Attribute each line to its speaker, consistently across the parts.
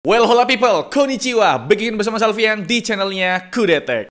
Speaker 1: Well, hola people, konnichiwa. Bikin bersama Salvian di channelnya Kudetek.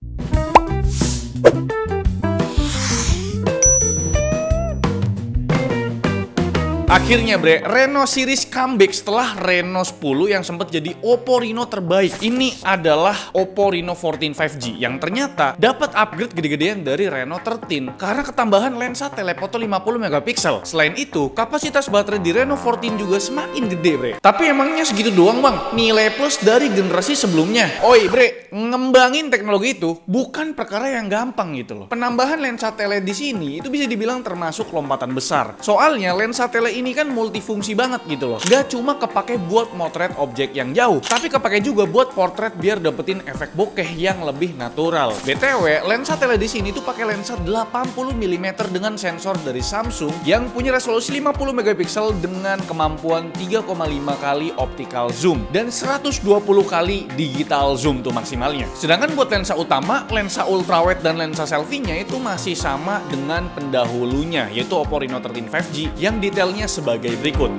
Speaker 1: Akhirnya bre, Reno series comeback setelah Reno 10 yang sempat jadi Oppo Reno terbaik. Ini adalah Oppo Reno 14 5G yang ternyata dapat upgrade gede-gedean dari Reno 13 karena ketambahan lensa telefoto 50 megapiksel. Selain itu, kapasitas baterai di Reno 14 juga semakin gede bre. Tapi emangnya segitu doang bang? Nilai plus dari generasi sebelumnya. Oi bre, ngembangin teknologi itu bukan perkara yang gampang gitu loh. Penambahan lensa tele di sini itu bisa dibilang termasuk lompatan besar. Soalnya lensa tele ini kan multifungsi banget gitu loh. Gak cuma kepake buat motret objek yang jauh, tapi kepake juga buat portrait biar dapetin efek bokeh yang lebih natural. BTW, lensa tele di sini tuh pakai lensa 80 mm dengan sensor dari Samsung yang punya resolusi 50 megapiksel dengan kemampuan 3,5 kali optical zoom dan 120 kali digital zoom tuh maksimalnya. Sedangkan buat lensa utama, lensa ultrawide dan lensa selfie-nya itu masih sama dengan pendahulunya, yaitu Oppo Reno 13 5G yang detailnya sebagai berikut.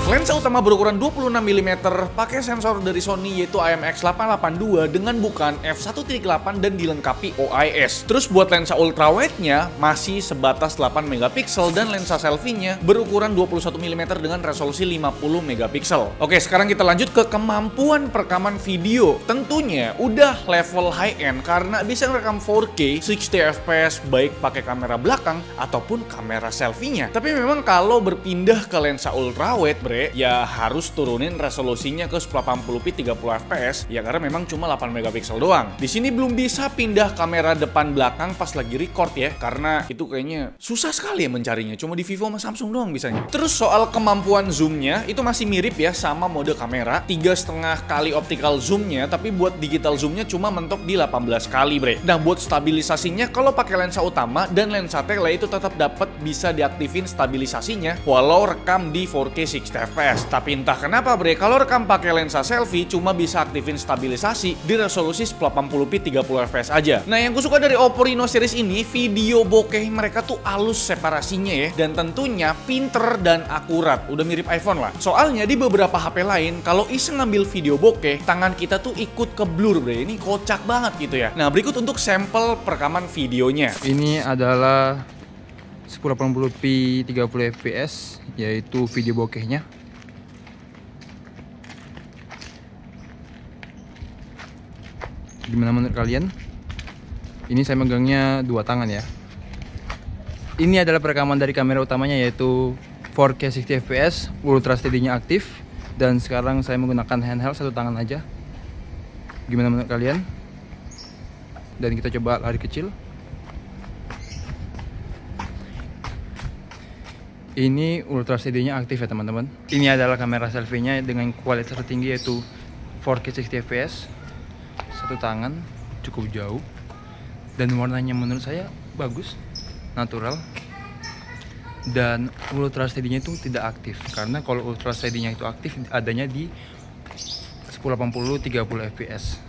Speaker 1: Lensa utama berukuran 26 mm pakai sensor dari Sony yaitu IMX882 dengan bukaan f1.8 dan dilengkapi OIS. Terus buat lensa ultrawide-nya masih sebatas 8 megapiksel dan lensa selfie-nya berukuran 21 mm dengan resolusi 50 megapiksel. Oke, sekarang kita lanjut ke kemampuan perekaman video. Tentunya udah level high-end karena bisa merekam 4K 60 fps baik pakai kamera belakang ataupun kamera selfie-nya. Tapi memang kalau berpindah ke lensa ultrawide ya harus turunin resolusinya ke 1080p 30 fps ya karena memang cuma 8 megapiksel doang. Di sini belum bisa pindah kamera depan belakang pas lagi record ya karena itu kayaknya susah sekali ya mencarinya, cuma di Vivo sama Samsung doang bisanya. Terus soal kemampuan zoomnya itu masih mirip ya sama mode kamera, 3,5 kali optical zoomnya, tapi buat digital zoomnya cuma mentok di 18 kali bre. Nah buat stabilisasinya kalau pakai lensa utama dan lensa tele itu tetap dapat bisa diaktifin stabilisasinya walau rekam di 4K 60 fps. Tapi entah kenapa bre, kalau rekam pakai lensa selfie cuma bisa aktifin stabilisasi di resolusi 1080p 30 fps aja. Nah yang gue suka dari Oppo Reno series ini, video bokeh mereka tuh halus separasinya ya, dan tentunya pinter dan akurat, udah mirip iPhone lah. Soalnya di beberapa HP lain kalau iseng ngambil video bokeh, tangan kita tuh ikut ke blur bre, ini kocak banget gitu ya. Nah berikut untuk sampel perekaman videonya.
Speaker 2: Ini adalah 1080p 30 fps yaitu video bokehnya. Gimana menurut kalian? Ini saya megangnya dua tangan ya. Ini adalah perekaman dari kamera utamanya yaitu 4K 60 fps, ultra steady-nya aktif, dan sekarang saya menggunakan handheld satu tangan aja. Gimana menurut kalian? Dan kita coba lari kecil. Ini ultra steady-nya aktif ya teman-teman. Ini adalah kamera selfie-nya dengan kualitas tertinggi yaitu 4K 60 fps. Satu tangan, cukup jauh. Dan warnanya menurut saya bagus, natural. Dan ultra steady-nya itu tidak aktif. Karena kalau ultra steady-nya itu aktif adanya di 1080 30 fps.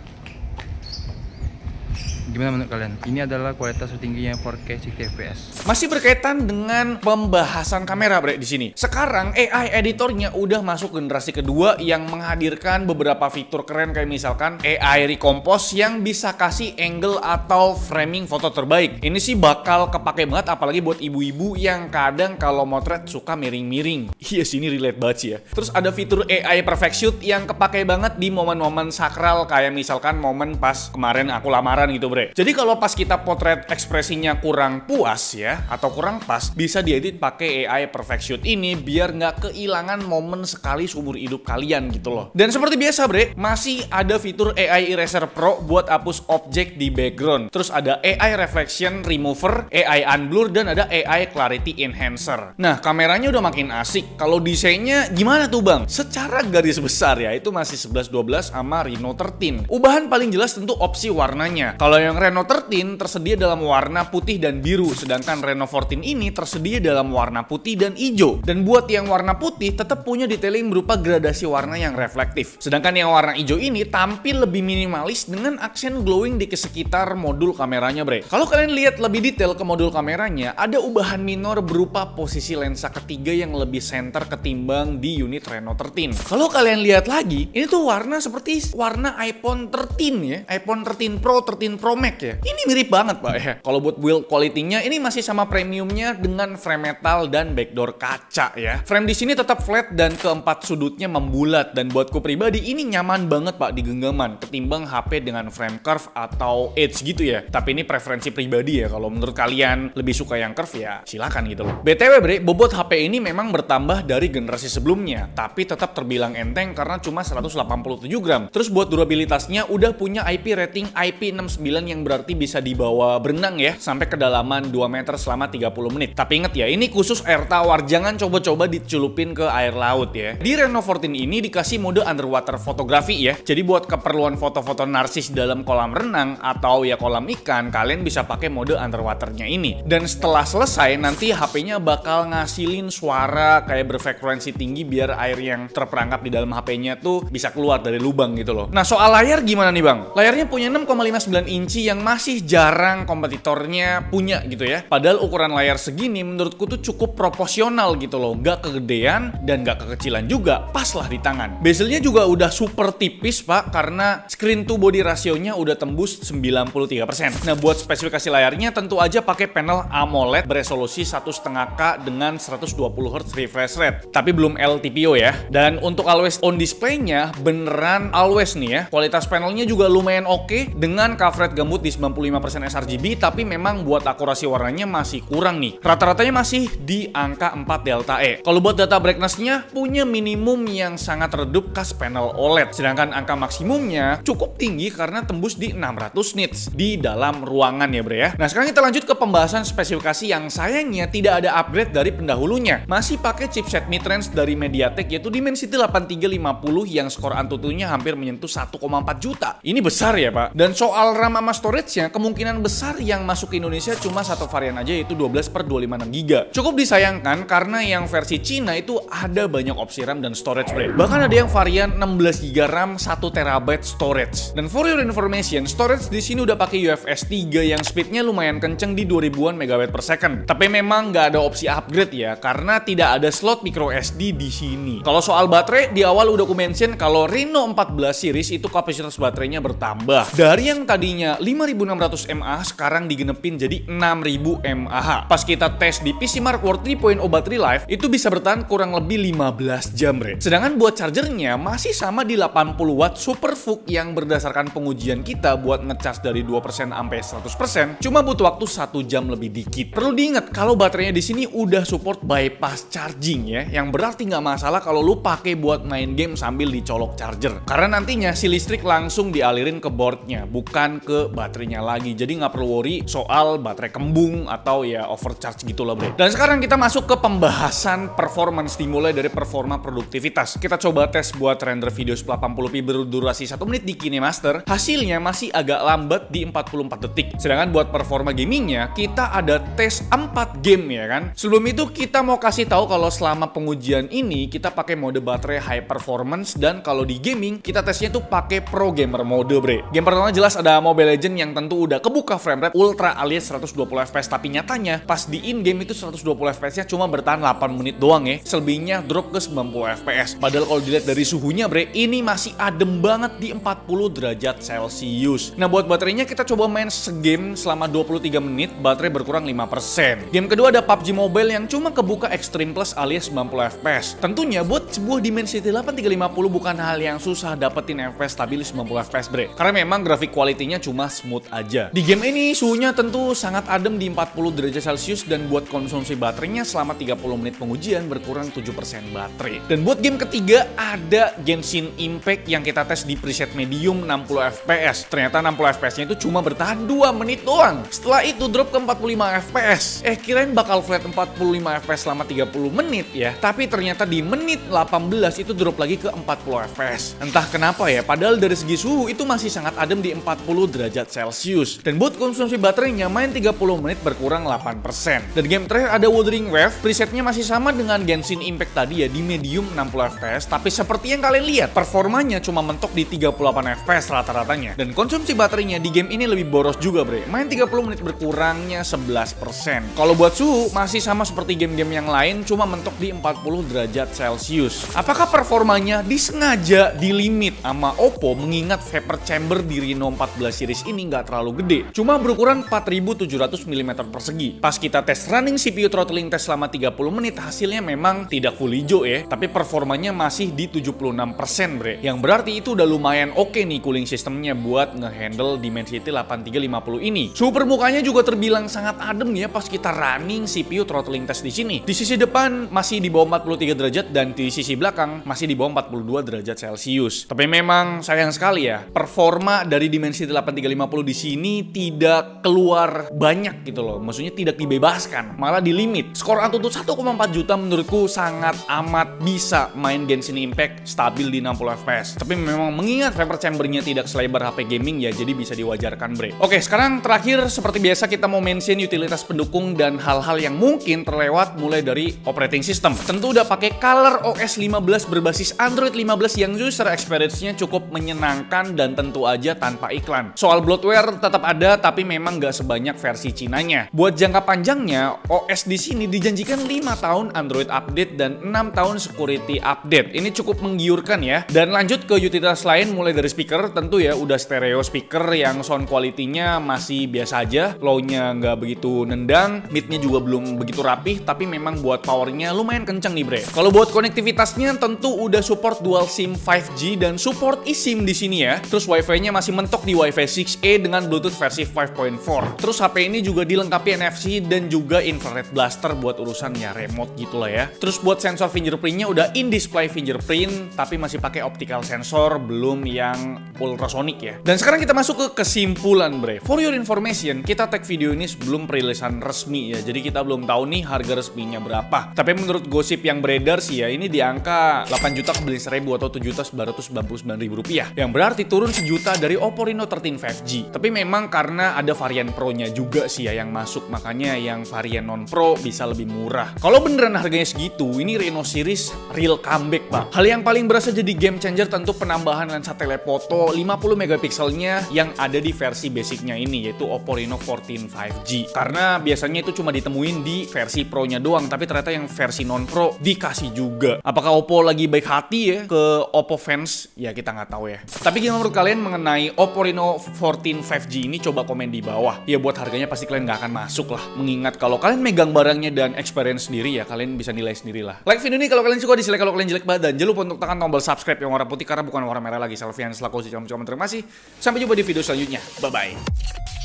Speaker 2: Gimana menurut kalian? Ini adalah kualitas tertingginya 4K 60 fps.
Speaker 1: Masih berkaitan dengan pembahasan kamera bre di sini. Sekarang AI editornya udah masuk generasi kedua yang menghadirkan beberapa fitur keren kayak misalkan AI Recompose yang bisa kasih angle atau framing foto terbaik. Ini sih bakal kepake banget apalagi buat ibu-ibu yang kadang kalau motret suka miring-miring. Iya sih ini relate banget sih ya. Terus ada fitur AI Perfect Shoot yang kepake banget di momen-momen sakral kayak misalkan momen pas kemarin aku lamaran gitu bre. Jadi kalau pas kita potret ekspresinya kurang puas ya atau kurang pas, bisa diedit pakai AI Perfect Shoot ini biar nggak kehilangan momen sekali seumur hidup kalian gitu loh. Dan seperti biasa bre, masih ada fitur AI Eraser Pro buat hapus objek di background. Terus ada AI Reflection Remover, AI Unblur, dan ada AI Clarity Enhancer. Nah kameranya udah makin asik. Kalau desainnya gimana tuh bang? Secara garis besar ya itu masih 11-12 sama Reno 13. Ubahan paling jelas tentu opsi warnanya. Kalau yang Reno 13 tersedia dalam warna putih dan biru, sedangkan Reno 14 ini tersedia dalam warna putih dan hijau. Dan buat yang warna putih tetap punya detailing berupa gradasi warna yang reflektif. Sedangkan yang warna hijau ini tampil lebih minimalis dengan aksen glowing di sekitar modul kameranya, bre. Kalau kalian lihat lebih detail ke modul kameranya, ada ubahan minor berupa posisi lensa ketiga yang lebih center ketimbang di unit Reno 13. Kalau kalian lihat lagi, ini tuh warna seperti warna iPhone 13 ya, iPhone 13 Pro, 13 Pro Max ya. Ini mirip banget, Pak ya. Kalau buat build quality-nya ini masih sama premiumnya dengan frame metal dan backdoor kaca ya. Frame di sini tetap flat dan keempat sudutnya membulat, dan buatku pribadi ini nyaman banget, Pak, di genggaman ketimbang HP dengan frame curve atau edge gitu ya. Tapi ini preferensi pribadi ya. Kalau menurut kalian lebih suka yang curve ya silakan gitu loh. BTW bre, bobot HP ini memang bertambah dari generasi sebelumnya, tapi tetap terbilang enteng karena cuma 187 gram. Terus buat durabilitasnya udah punya IP rating IP69 yang berarti bisa dibawa berenang ya sampai kedalaman 2 meter selama 30 menit. Tapi inget ya, ini khusus air tawar, jangan coba-coba dicelupin ke air laut ya. Di Reno 14 ini dikasih mode underwater fotografi ya. Jadi buat keperluan foto-foto narsis dalam kolam renang atau ya kolam ikan, kalian bisa pakai mode underwaternya ini. Dan setelah selesai nanti HP-nya bakal ngasilin suara kayak berfrekuensi tinggi biar air yang terperangkap di dalam HP-nya tuh bisa keluar dari lubang gitu loh. Nah, soal layar gimana nih bang? Layarnya punya 6,59 inci yang masih jarang kompetitornya punya gitu ya. Padahal ukuran layar segini menurutku tuh cukup proporsional gitu loh. Nggak kegedean dan nggak kekecilan juga, pas lah di tangan. Bezelnya juga udah super tipis pak, karena screen to body rasionya udah tembus 93%. Nah, buat spesifikasi layarnya tentu aja pakai panel AMOLED beresolusi 1,5K dengan 120Hz refresh rate, tapi belum LTPO ya. Dan untuk always on display-nya beneran always nih ya. Kualitas panelnya juga lumayan oke dengan coverage gambut di 95% sRGB, tapi memang buat akurasi warnanya masih kurang nih. Rata-ratanya masih di angka 4 delta E. Kalau buat data brightness-nya punya minimum yang sangat redup khas panel OLED, sedangkan angka maksimumnya cukup tinggi karena tembus di 600 nits di dalam ruangan ya bre ya. Nah, sekarang kita lanjut ke pembahasan spesifikasi yang sayangnya tidak ada upgrade dari pendahulunya. Masih pakai chipset mid-range dari MediaTek yaitu Dimensity 8350 yang skor Antutunya hampir menyentuh 1,4 juta. Ini besar ya pak. Dan soal RAM sama storage-nya, kemungkinan besar yang masuk ke Indonesia cuma satu varian aja yaitu 12/256 GB. Cukup disayangkan karena yang versi Cina itu ada banyak opsi RAM dan storage bre. Bahkan ada yang varian 16 GB RAM 1 TB storage. Dan for your information, storage di sini udah pakai UFS 3 yang speednya lumayan kenceng di 2000-an MB per second. Tapi memang nggak ada opsi upgrade ya, karena tidak ada slot micro SD di sini. Kalau soal baterai, di awal udah aku mention kalau Reno 14 series itu kapasitas baterainya bertambah. Dari yang tadinya 5600 mAh sekarang digenepin jadi 6000 mAh. Pas kita tes di PCMark World 3.0 Battery Life, itu bisa bertahan kurang lebih 15 jam bre. Sedangkan buat chargernya masih sama di 80 watt Super VOOC yang berdasarkan pengujian kita buat ngecas dari 2% sampai 100% cuma butuh waktu 1 jam lebih dikit. Perlu diingat kalau baterainya di sini udah support bypass charging ya, yang berarti nggak masalah kalau lu pakai buat main game sambil dicolok charger, karena nantinya si listrik langsung dialirin ke boardnya bukan ke baterainya lagi. Jadi nggak perlu worry soal baterai kembung atau ya overcharge gitu loh bre. Dan sekarang kita masuk ke pembahasan performance, dimulai dari performa produktivitas. Kita coba tes buat render video 1080p berdurasi 1 menit di KineMaster. Hasilnya masih agak lambat di 44 detik. Sedangkan buat performa gamingnya kita ada tes 4 game ya kan. Sebelum itu kita mau kasih tahu kalau selama pengujian ini kita pakai mode baterai high performance, dan kalau di gaming kita tesnya tuh pakai pro gamer mode bre. Game pertama jelas ada Mobile Legends yang tentu udah kebuka frame rate ultra alias 120 fps, tapi nyatanya pas di in game itu 120 fps nya cuma bertahan 8 menit doang ya. Selebihnya drop ke 90 fps. Padahal kalau dilihat dari suhunya bre, ini masih adem banget di 40 derajat Celcius. Nah, buat baterainya kita coba main segame selama 23 menit, baterai berkurang 5%. Game kedua ada PUBG Mobile yang cuma kebuka Extreme Plus alias 90 fps. Tentunya buat sebuah Dimensity 8350 bukan hal yang susah dapetin FPS stabil 90 fps bre, karena memang grafik kualitinya cuma smooth aja. Di game ini suhunya tentu sangat adem di 40 derajat Celcius, dan buat konsumsi baterainya selama 30 menit pengujian berkurang 7% baterai. Dan buat game ketiga ada Genshin Impact yang kita tes di preset medium 60 fps. Ternyata 60 fps nya itu cuma bertahan 2 menit doang. Setelah itu drop ke 45 fps. Kirain bakal flat 45 fps selama 30 menit ya, tapi ternyata di menit 18 itu drop lagi ke 40 fps. Entah kenapa ya, padahal dari segi suhu itu masih sangat adem di 40 derajat Celcius. Dan buat konsumsi baterainya main 30 menit berkurang 8%. Dan game terakhir ada Wuthering Waves, presetnya masih sama dengan Genshin Impact tadi ya, di medium 60 fps, tapi seperti yang kalian lihat, performanya cuma mentok di 38 fps rata-ratanya. Dan konsumsi baterainya di game ini lebih boros juga bre, main 30 menit berkurangnya 11%. Kalau buat suhu, masih sama seperti game-game yang lain, cuma mentok di 40 derajat Celcius. Apakah performanya disengaja di limit sama Oppo mengingat vapor chamber di Reno 14 series ini nggak terlalu gede, cuma berukuran 4700 mm persegi. Pas kita tes running CPU throttling test selama 30 menit, hasilnya memang tidak full hijau ya, tapi performanya masih di 76% bre. Yang berarti itu udah lumayan oke nih cooling sistemnya buat ngehandle Dimensity 8350 ini. Suhu permukaannya juga terbilang sangat adem ya pas kita running CPU throttling test di sini. Di sisi depan masih di bawah 43 derajat dan di sisi belakang masih di bawah 42 derajat Celcius. Tapi memang sayang sekali ya, performa dari Dimensity 8350 di sini tidak keluar banyak gitu loh. Maksudnya tidak dibebaskan, malah di limit. Skor Antutu 1,4 juta menurutku sangat amat bisa main Genshin Impact stabil di 60 fps. Tapi memang mengingat vapor chambernya tidak selebar HP gaming ya, jadi bisa diwajarkan bre. Oke, sekarang terakhir seperti biasa kita mau mention utilitas pendukung dan hal-hal yang mungkin terlewat, mulai dari operating system. Tentu udah pakai Color OS 15 berbasis Android 15 yang user experience-nya cukup menyenangkan dan tentu aja tanpa iklan. Soal bloatware tetap ada, tapi memang nggak sebanyak versi Cinanya. Buat jangka panjangnya, OS di sini dijanjikan 5 tahun Android update dan 6 tahun security update. Ini cukup menggiurkan ya. Dan lanjut ke utilitas lain, mulai dari speaker, tentu ya udah stereo speaker yang sound quality-nya masih biasa aja, low-nya nggak begitu nendang, mid-nya juga belum begitu rapih, tapi memang buat powernya lumayan kenceng nih bre. Kalau buat konektivitasnya tentu udah support dual SIM 5G dan support eSIM di sini ya. Terus Wi-Fi-nya masih mentok di Wi-Fi 6E dengan Bluetooth versi 5.4. Terus HP ini juga dilengkapi NFC dan juga infrared blaster buat urusannya remote gitu lah ya. Terus buat sensor fingerprint-nya udah in-display fingerprint, tapi masih pakai optical sensor, belum yang ultrasonic ya. Dan sekarang kita masuk ke kesimpulan bre. For your information, kita tag video ini sebelum perilisan resmi ya, jadi kita belum tahu nih harga resminya berapa. Tapi menurut gosip yang beredar sih ya, ini di angka 8 juta ke 9.000 atau 7.999.000 rupiah, yang berarti turun sejuta dari Oppo Reno 13 5G. Tapi memang karena ada varian Pro-nya juga sih ya yang masuk, makanya yang varian non Pro bisa lebih murah. Kalau beneran harganya segitu, ini Reno series real comeback pak. Hal yang paling berasa jadi game changer tentu penambahan lensa telefoto 50 megapikselnya yang ada di versi basicnya ini, yaitu Oppo Reno 14 5G. Karena biasanya itu cuma ditemuin di versi Pro-nya doang, tapi ternyata yang versi non Pro dikasih juga. Apakah Oppo lagi baik hati ya ke Oppo fans? Ya kita nggak tahu ya. Tapi gimana menurut kalian mengenai Oppo Reno 14 5G ini? Coba komen di bawah. Ya buat harganya pasti kalian nggak akan masuk lah. Mengingat kalau kalian megang barangnya dan experience sendiri ya, kalian bisa nilai sendiri lah. Like video ini kalau kalian suka, dislike kalau kalian jelek banget, dan jangan lupa untuk tekan tombol subscribe yang warna putih karena bukan warna merah lagi. Selvian selaku si terima kasih. Sampai jumpa di video selanjutnya. Bye bye.